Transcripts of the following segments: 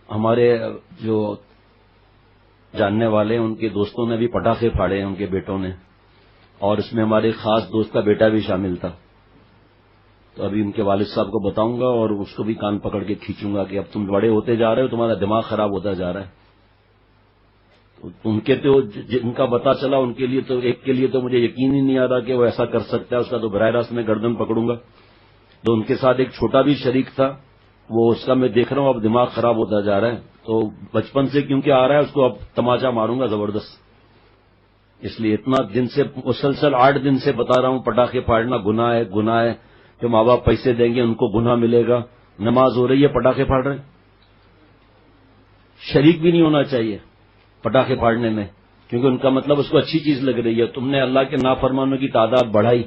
ہمارے جو جاننے والے ہیں ان کے دوستوں نے بھی پٹاخے پھاڑے ہیں ان کے بیٹوں نے، اور اس میں ہمارے خاص دوست کا بیٹا بھی شامل تھا. تو ابھی ان کے والد صاحب کو بتاؤں گا اور اس کو بھی کان پکڑ کے کھینچوں گا کہ اب تم بڑے ہوتے جا رہے ہو، تمہارا دماغ خراب ہوتا جا رہا ہے. ان کے تو جن کا پتا چلا ان کے لیے تو ایک کے لیے تو مجھے یقین ہی نہیں آ رہا کہ وہ ایسا کر سکتا ہے، اس کا تو براہ راست میں گردن پکڑوں گا. تو ان کے ساتھ ایک چھوٹا بھی شریک تھا، وہ اس کا میں دیکھ رہا ہوں اب دماغ خراب ہوتا جا رہا ہے. تو بچپن سے کیونکہ آ رہا ہے اس کو اب تماچا ماروں گا زبردست. اس لیے اتنا دن سے مسلسل 8 دن سے بتا رہا ہوں پٹاخے پھاڑنا گناہ ہے، گناہ ہے. جو ماں باپ پیسے دیں گے ان کو گناہ ملے گا. نماز ہو رہی ہے پٹاخے پھاڑ رہے ہیں. شریک بھی نہیں ہونا چاہیے پٹاخے پھاڑنے میں، کیونکہ ان کا مطلب اس کو اچھی چیز لگ رہی ہے. تم نے اللہ کے نافرمانوں کی تعداد بڑھائی،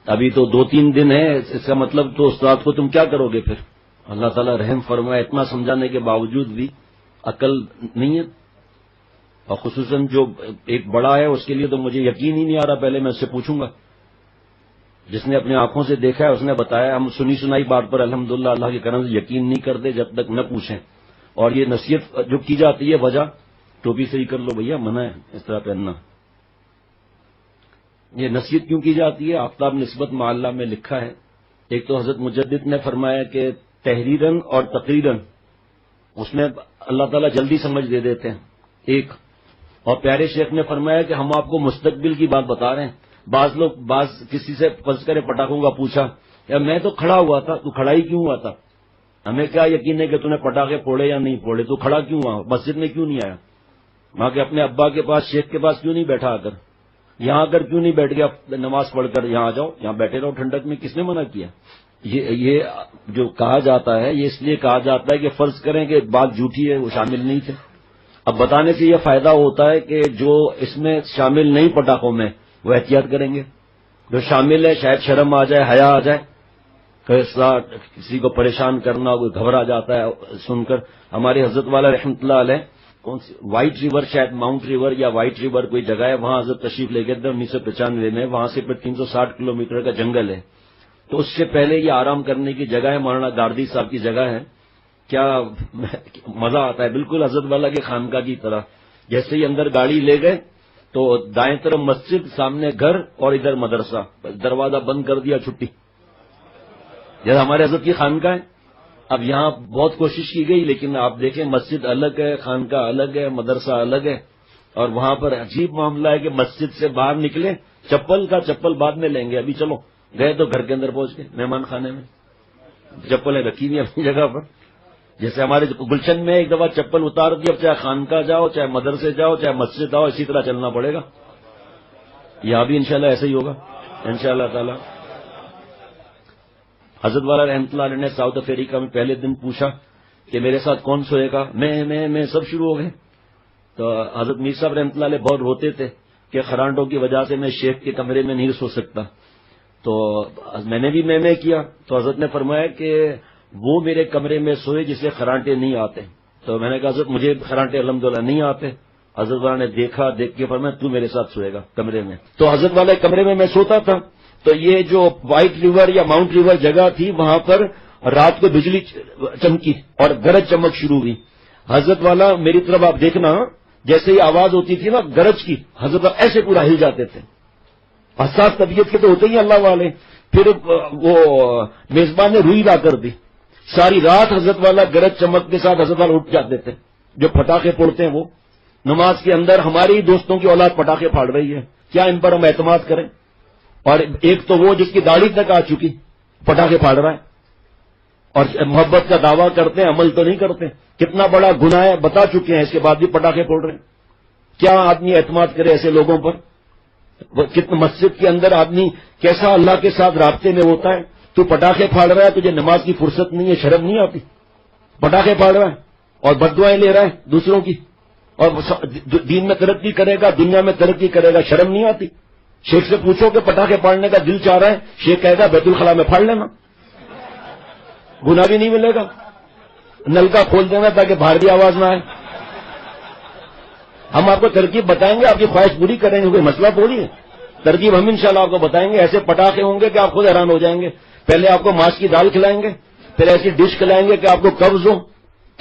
ابھی تو 2-3 دن ہے، اس کا مطلب تو اس رات کو تم کیا کرو گے پھر؟ اللہ تعالیٰ رحم فرمائے. اتنا سمجھانے کے باوجود بھی عقل نہیں ہے. اور خصوصاً جو ایک بڑا ہے اس کے لیے تو مجھے یقین ہی نہیں آ رہا. پہلے میں اس سے پوچھوں گا، جس نے اپنی آنکھوں سے دیکھا ہے اس نے بتایا. ہم سنی سنائی بات پر الحمدللہ اللہ کے کرم سے یقین نہیں کرتے جب تک نہ پوچھیں. اور یہ نصیحت جو کی جاتی ہے وجہ، ٹوپی صحیح کر لو بھیا، منع ہے اس طرح پہننا. یہ نصیحت کیوں کی جاتی ہے؟ آفتاب نسبت معلّہ میں لکھا ہے. ایک تو حضرت مجدد نے فرمایا کہ تحریراً اور تقریراً اس میں اللہ تعالیٰ جلدی سمجھ دے دیتے ہیں ایک. اور پیارے شیخ نے فرمایا کہ ہم آپ کو مستقبل کی بات بتا رہے ہیں. بعض کسی سے فرض کرے پٹاخوں کا پوچھا، یا میں تو کھڑا ہوا تھا، تو کھڑا ہی کیوں ہوا تھا؟ ہمیں کیا یقین ہے کہ تو نے پٹاخے پھوڑے یا نہیں پھوڑے؟ تو کھڑا کیوں ہوا؟ مسجد میں کیوں نہیں آیا؟ وہاں کے اپنے ابا کے پاس شیخ کے پاس کیوں نہیں بیٹھا؟ آ کر یہاں آ کر کیوں نہیں بیٹھ گیا؟ نماز پڑھ کر یہاں آ جاؤ، یہاں بیٹھے رہو ٹھنڈک میں. کس نے منع کیا؟ یہ جو کہا جاتا ہے یہ اس لیے کہا جاتا ہے کہ فرض کریں کہ بات جھوٹی ہے، وہ شامل نہیں تھے. اب بتانے سے یہ فائدہ ہوتا ہے کہ جو اس میں شامل نہیں پٹاخوں میں وہ احتیاط کریں گے. جو شامل ہے شاید شرم آ جائے، حیا آ جائے، کسی کو پریشان کرنا، کوئی گھبرا جاتا ہے سن کر. ہمارے حضرت والا رحمۃ اللہ علیہ کون سی وائٹ ریور، شاید ماؤنٹ ریور یا وائٹ ریور کوئی جگہ ہے، وہاں حضرت تشریف لے گئے تھے 1995 میں. وہاں سے پھر 360 کلومیٹر کا جنگل ہے. تو اس سے پہلے یہ آرام کرنے کی جگہ ہے، مولانا گاردی صاحب کی جگہ ہے. کیا مزہ آتا ہے، بالکل حضرت والا کے خانقاہ کی طرح. جیسے ہی اندر گاڑی لے گئے تو دائیں طرف مسجد، سامنے گھر اور ادھر مدرسہ. دروازہ بند کر دیا، چھٹی. جیسے ہمارے حضرت کی خانقاہ ہے. اب یہاں بہت کوشش کی گئی لیکن آپ دیکھیں مسجد الگ ہے، خانقاہ الگ ہے، مدرسہ الگ ہے. اور وہاں پر عجیب معاملہ ہے کہ مسجد سے باہر نکلے چپل کا چپل بعد میں لیں گے، ابھی چلو گئے تو گھر کے اندر پہنچ گئے مہمان خانے میں چپلیں رکھی ہوئی اپنی جگہ پر. جیسے ہمارے گلشن میں ایک دفعہ چپل اتار دی، اب چاہے خانقاہ جاؤ، چاہے مدرسے جاؤ، چاہے مسجد جاؤ، اسی طرح چلنا پڑے گا. یہاں بھی انشاءاللہ ایسا ہی ہوگا انشاءاللہ تعالی. حضرت والا رحمۃ اللہ علیہ نے ساؤتھ افریقہ میں پہلے دن پوچھا کہ میرے ساتھ کون سوئے گا؟ میں سب شروع ہو گئے. تو حضرت میر صاحب رحمۃ اللہ علیہ بہت روتے تھے کہ خرانٹوں کی وجہ سے میں شیخ کے کمرے میں نہیں سو سکتا. تو میں نے بھی میں کیا. تو حضرت نے فرمایا کہ وہ میرے کمرے میں سوئے جسے خرانٹے نہیں آتے. تو میں نے کہا حضرت مجھے خرانٹے الحمدللہ نہیں آتے. حضرت والا نے دیکھ کے فرمایا تو میرے ساتھ سوئے گا کمرے میں. تو حضرت والے کمرے میں سوتا تھا. تو یہ جو وائٹ ریور یا ماؤنٹ ریور جگہ تھی وہاں پر رات کو بجلی چمکی اور گرج چمک شروع ہوئی. حضرت والا میری طرف آپ دیکھنا، جیسے ہی آواز ہوتی تھی نا گرج کی، حضرت والا ایسے پورا ہل جاتے تھے. حساس طبیعت کے تو ہوتے ہی اللہ والے. پھر وہ میزبان نے روئی لا کر دی. ساری رات حضرت والا گرج چمک کے ساتھ حضرت والا اٹھ جاتے تھے. جو پٹاخے پھوڑتے ہیں وہ نماز کے اندر ہماری دوستوں کی اولاد پٹاخے پھاڑ رہی ہے، کیا ان پر ہم اعتماد کریں؟ اور ایک تو وہ جس کی داڑھی تک آ چکی پٹاخے پھاڑ رہا ہے اور محبت کا دعویٰ کرتے ہیں، عمل تو نہیں کرتے. کتنا بڑا گناہ ہے بتا چکے ہیں، اس کے بعد بھی پٹاخے پھوڑ رہے ہیں. کیا آدمی اعتماد کرے ایسے لوگوں پر؟ کتنا مسجد کے اندر آدمی کیسا اللہ کے ساتھ رابطے میں ہوتا ہے. تو پٹاخے پھاڑ رہا ہے، تجھے نماز کی فرصت نہیں ہے، شرم نہیں آتی؟ پٹاخے پھاڑ رہا ہے اور بددعائیں لے رہا ہے دوسروں کی، اور دین میں ترقی کرے گا، دنیا میں ترقی کرے گا، شرم نہیں آتی؟ شیخ سے پوچھو کہ پٹاخے پھاڑنے کا دل چاہ رہا ہے، شیخ کہے گا بیت الخلا میں پھاڑ لینا، گناہ بھی نہیں ملے گا. نلکا کھول دینا تاکہ باہر بھی آواز نہ آئے. ہم آپ کو ترکیب بتائیں گے، آپ کی خواہش پوری کریں گے، کوئی مسئلہ تھوڑی ہے. ترکیب ہم انشاءاللہ آپ کو بتائیں گے. ایسے پٹاخے ہوں گے کہ آپ خود حیران ہو جائیں گے. پہلے آپ کو ماش کی دال کھلائیں گے، پھر ایسی ڈش کھلائیں گے کہ آپ کو قبض ہو.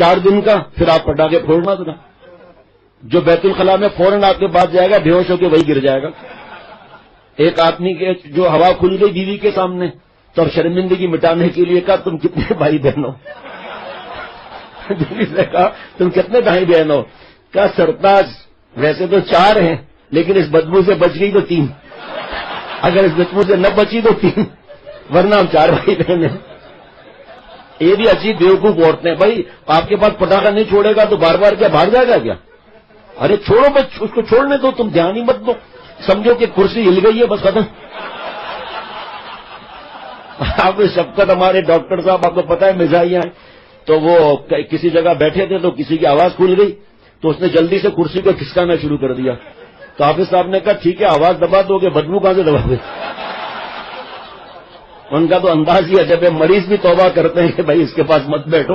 4 دن کا، پھر آپ پٹاخے پھوڑنا تھا. جو بیت الخلاء میں فوراً آپ کے پاس جائے گا بے ہوش ہو کے وہی گر جائے گا. ایک آدمی کے جو ہوا کھل گئی بیوی کے سامنے، تو اب شرمندگی مٹانے کے لیے کہا تم کتنے بھائی بہن ہو؟ بیوی نے کہا تم کتنے بھائی بہن ہو؟ کہا سرتاج ویسے تو 4 ہیں، لیکن اس بدبو سے بچ گئی تو 3، اگر اس بدبو سے نہ بچی تو 3، ورنہ ہم 4 بھائی بہن ہیں. یہ بھی عجیب بیوقوف عورتیں ہیں. بھائی آپ کے پاس پٹاخہ نہیں چھوڑے گا تو بار بار کیا بھاگ جائے گا کیا؟ ارے چھوڑو بس، اس کو چھوڑنے دو، تم دھیان ہی مت دو، سمجھو کہ کرسی ہل گئی ہے بس ختم. آپ شفقت ہمارے ڈاکٹر صاحب آپ کو پتا ہے مزاحیہ ہیں، تو وہ کسی جگہ بیٹھے تھے تو کسی کی آواز کھل گئی تو اس نے جلدی سے کرسی کو کھسکانا شروع کر دیا. تو حافظ صاحب نے کہا ٹھیک ہے آواز دبا دو گے، بدبو کہاں سے دبا دے؟ ان کا تو انداز ہی عجب ہے. مریض بھی توبہ کرتے ہیں کہ بھائی اس کے پاس مت بیٹھو،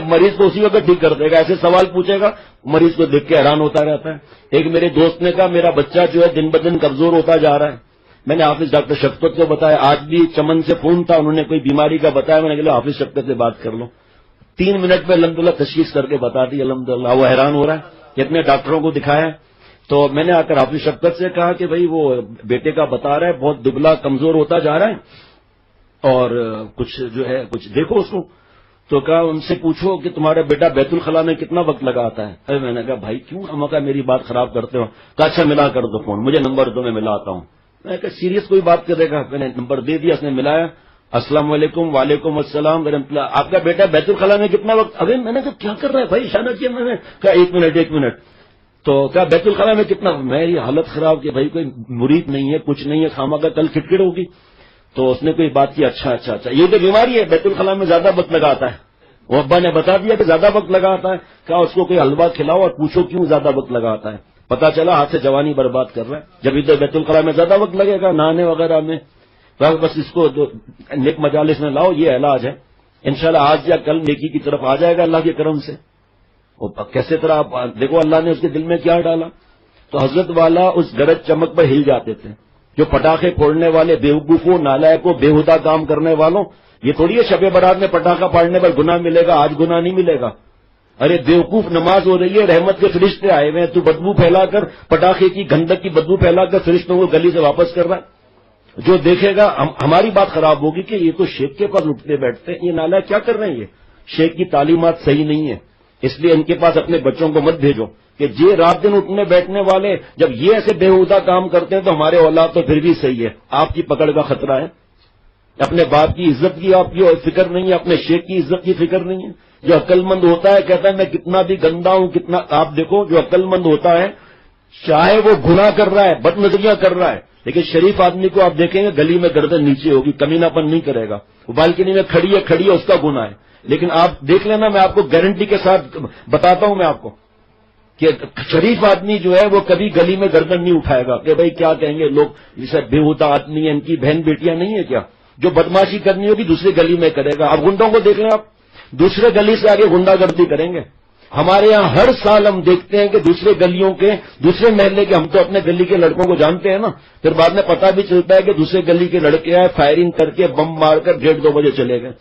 مریض کو اسی وقت ٹھیک کر دے گا. ایسے سوال پوچھے گا مریض کو دیکھ کے حیران ہوتا رہتا ہے. ایک میرے دوست نے کہا میرا بچہ جو ہے دن بدن کمزور ہوتا جا رہا ہے. میں نے حافظ ڈاکٹر شفقت کو بتایا، آج بھی چمن سے فون تھا، انہوں نے کوئی بیماری کا بتایا، میں نے کہا حافظ شفقت سے بات کر لو. 3 منٹ میں الحمدللہ تشخیص کر کے بتا دی. الحمدللہ وہ حیران ہو رہا ہے، اتنے ڈاکٹروں کو دکھایا. تو میں نے آ کر حافظ شفقت سے کہا کہ بھائی وہ بیٹے کا بتا رہا ہے بہت دبلا کمزور ہوتا جا رہا ہے اور کچھ جو ہے کچھ دیکھو اس کو. تو کہا ان سے پوچھو کہ تمہارا بیٹا بیت الخلاء میں کتنا وقت لگاتا ہے. ارے میں نے کہا بھائی کیوں ہمکا میری بات خراب کرتے ہو؟ کہا اچھا ملا کر دو فون، مجھے نمبر دو میں ملاتا ہوں. میں نے کہا سیریس کوئی بات کرے گا؟ میں نے نمبر دے دیا، اس نے ملایا. السلام علیکم. وعلیکم السلام ورحمۃ اللہ. آپ کا بیٹا بیت الخلاء میں کتنا وقت؟ ابھی میں نے کہا کیا کر رہا ہے بھائی، اشارہ کیا. میں نے کہا 1 منٹ. تو کہا بیت الخلاء میں کتنا؟ میری حالت خراب کہ بھائی کوئی مرید نہیں ہے، کچھ نہیں ہے، خامہ کا کل کھٹکھٹ ہوگی. تو اس نے کوئی بات کی، اچھا یہ تو بیماری ہے بیت الخلاء میں زیادہ وقت لگاتا ہے. وہ ابا نے بتا دیا کہ زیادہ وقت لگاتا ہے. کہا اس کو کوئی حلوہ کھلاؤ اور پوچھو کیوں زیادہ وقت لگاتا ہے. پتا چلا ہاتھ سے جوانی برباد کر رہا ہے. جب ادھر بیت الخلاء میں زیادہ وقت لگے گا نہانے وغیرہ میں، بس اس کو نیک مجالس میں لاؤ، یہ علاج ہے. انشاءاللہ آج یا کل نیکی کی طرف آ جائے گا اللہ کے کرم سے. وہ کیسے طرح آپ دیکھو اللہ نے اس کے دل میں کیا ڈالا. تو حضرت والا اس گرج چمک پر ہل جاتے تھے. جو پٹاخے پھوڑنے والے بیوقوفوں، نالائقوں، بےہودہ کام کرنے والوں، یہ تھوڑی ہے شب برات میں پٹاخہ پھاڑنے پر گناہ ملے گا، آج گناہ نہیں ملے گا. ارے بیوقوف نماز ہو رہی ہے، رحمت کے فرشتے آئے ہوئے ہیں، تو بدبو پھیلا کر پٹاخے کی گندک کی بدبو پھیلا کر فرشتوں کو گلی سے واپس کر رہا ہے. جو دیکھے گا ہماری بات خراب ہوگی کہ یہ تو شیخ کے پاس اٹھتے بیٹھتے ہیں، یہ نالائق کیا کر رہے ہیں. یہ شیخ کی تعلیمات صحیح نہیں ہے، اس لیے ان کے پاس اپنے بچوں کو مت بھیجو کہ یہ رات دن اٹھنے بیٹھنے والے جب یہ ایسے بےہودہ کام کرتے ہیں تو ہمارے اولاد تو پھر بھی صحیح ہے. آپ کی پکڑ کا خطرہ ہے. اپنے باپ کی عزت کی آپ کی فکر نہیں ہے، اپنے شیخ کی عزت کی فکر نہیں ہے. جو عقل مند ہوتا ہے کہتا ہے میں کتنا بھی گندا ہوں کتنا. آپ دیکھو جو عقل مند ہوتا ہے چاہے وہ گناہ کر رہا ہے، بد نظریاں کر رہا ہے، لیکن شریف آدمی کو آپ دیکھیں گے گلی میں گردن نیچے ہوگی، کمینہ پن نہیں کرے گا. وہ بالکنی میں کھڑی ہے اس کا گناہ ہے. لیکن آپ دیکھ لینا، میں آپ کو گارنٹی کے ساتھ بتاتا ہوں میں آپ کو کہ شریف آدمی جو ہے وہ کبھی گلی میں گردن نہیں اٹھائے گا کہ بھائی کیا کہیں گے لوگ، جسے بےہودہ آدمی ہے، ان کی بہن بیٹیاں نہیں ہے کیا. جو بدماشی کرنی ہوگی دوسری گلی میں کرے گا. اب گنڈوں کو دیکھ لیں آپ، دوسرے گلی سے آگے گنڈا گردی کریں گے. ہمارے یہاں ہر سال ہم دیکھتے ہیں کہ دوسرے گلیوں کے، دوسرے محلے کے، ہم تو اپنے گلی کے لڑکوں کو جانتے ہیں نا، پھر بعد میں پتہ بھی چلتا ہے کہ دوسرے گلی کے لڑکے آئے فائرنگ کر کے بم مار کر 1:30-2 بجے چلے گئے.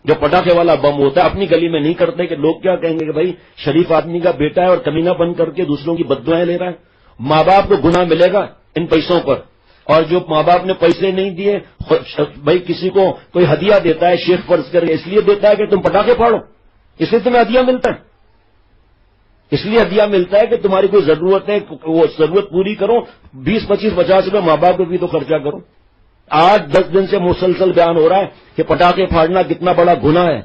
جو پٹاخے والا بم ہوتا ہے اپنی گلی میں نہیں کرتے کہ لوگ کیا کہیں گے کہ بھائی شریف آدمی کا بیٹا ہے اور کمینہ بن کر کے دوسروں کی بددعائیں لے رہا ہے. ماں باپ کو گناہ ملے گا ان پیسوں پر. اور جو ماں باپ نے پیسے نہیں دیے، بھائی کسی کو کوئی ہدیہ دیتا ہے شیخ فرض کر کے، اس لیے دیتا ہے کہ تم پٹاخے پھاڑو، اس لیے تمہیں ہدیہ ملتا ہے. اس لیے ہدیہ ملتا ہے کہ تمہاری کوئی ضرورت ہے وہ ضرورت پوری کرو. 20, 25, 50 روپے ماں باپ کو بھی تو خرچہ کرو. 8, 10 دن سے مسلسل بیان ہو رہا ہے کہ پٹاخے پھاڑنا کتنا بڑا گناہ ہے.